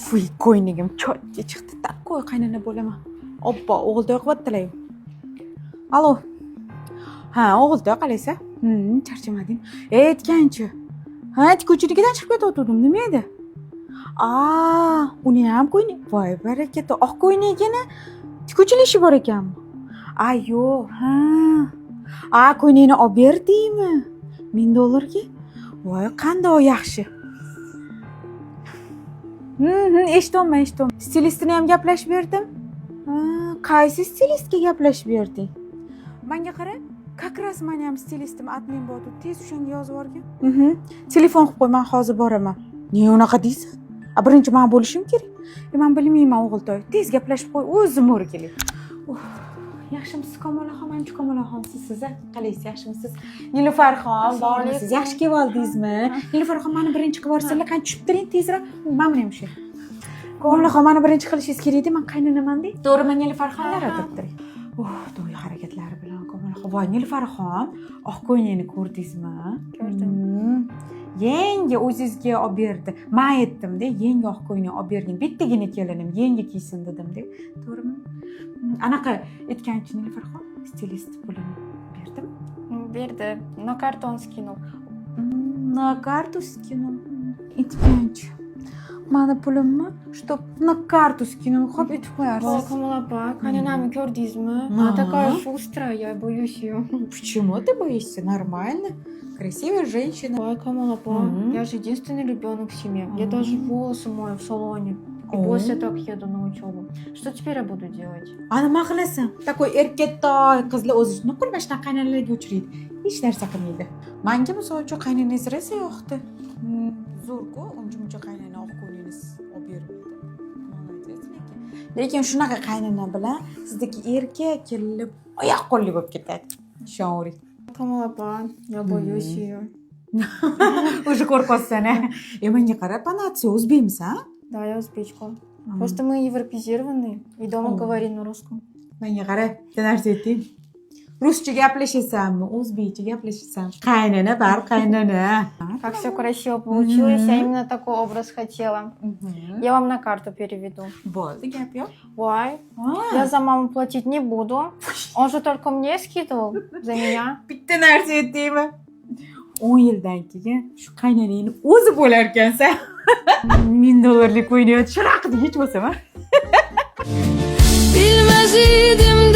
Vuy, ko'ynagim cho'tga chiqdi. Takko'y qaynona bo'laman. Oppa, o'g'ilto'y qilyaptilar. Alo. Ha, o'g'ilto'y qalaysa? Charchamading. Aytganchi. Ha, tikuvchinikidan chiqib ketayotgandim. Nima edi? Uni ham ko'ynak. Voy, barakatda. Oq ko'ynagini tikuvchilik ishi bor ekanmi? Yo'q, ha. Ko'ynakni olib berdingmi? $1000 ga? Voy, qanday yaxshi. Eshitdim. Stilistini ham gaplashib berdim. Qaysi stilistga gaplashib berding? Menga qara, как раз meni ham stilistim admin bo'ldi. Tez o'shanga yozib yuborgin. Telefon qilib qo'y, men hozir boraman. Ne unaqa deysiz? Birinchi men bo'lishim kerak. Men bilmayman o'g'iltoy. Tez gaplashib qo'y, o'zim o'rgili. Yaxshimisiz Komolaxon? Manchi Komolaxon siz qalaysiz? Yaxshimisiz? Nilufarxon, bormisiz? Yaxshi kelib oldingizmi? Nilufarxon, meni birinchi qilib yuborsanglar, qani tushib turing tezroq. Men ham shu. Komolaxon, meni birinchi qilishingiz kerak edi, men qaynonaman-da. To'g'rimi, Nilufarxonlar o'tiribdi. To'y harakatlari bilan Komolaxon. Voy, Nilufarxon, oq ko'ynakni ko'rdingizmi? Ko'rdim. Yengi o'zingizga olib berdi. Men aytdim-da, yengi oq ko'ynak olib bergin. Bittagina kelinim yengi kiysin dedim-da. To'g'rimi? Anaqa aytganchi Nilufarxon, stilist pulini berdimi? Berdi. На карту он скинул. На карту скинул. Aytganchi. Mani pulimni, чтоб на карту скинул. Xo'p, aytib qo'yarsiz. Komol opa, qaynonamni ko'rdingizmi? Она такая шустрая, я боюсь ее. Почему ты боишься? Нормально. Красивая женщина. Ой, Комол опа, я же единственный ребенок в семье. Я даже волосы мою в салоне. И после так еду на учебу. Что теперь я буду делать? Nima qilasan? Takoy erkaktoy qizlar o'zi nuqul mana shunaqa qaynonalarga uchraydi. Hech narsa qilmaydi. Menga misol uchun qaynonangiz rosa yoqdi. Zo'r-ku, uncha qaynona oq ko'nglingiz olib bermaydi. Молодец lekin. Lekin shunaqa qaynona bilan sizdagi erkak kelib oyoq qo'lli bo'lib ketadi. Ishonavering. Комол опа, я боюсь ее. Уже qo'rqasan. Menga qara, panatsiya o'zbekmisan? Да, я узбечка. Просто мы европезированы и дома говорим на русском. Menga qara, bitta narsa ayting. Ruscha gaplashasanmi, o'zbekcha gaplashasanmi? Qaynona bar qaynona. Как все красиво получилось, я именно такой образ хотела. Я вам на карту переведу. Bo'ldi, gap yo'q. Ой, я за маму платить не буду. Он же только мне скидывал за меня. Bitta narsa aytaymi? 10 yildan keyin shu qaynonangni o'zi bo'lar ekansan. $1000 ko'ynayot sharaqdi hech bo'lsa-ma. Bilmez idim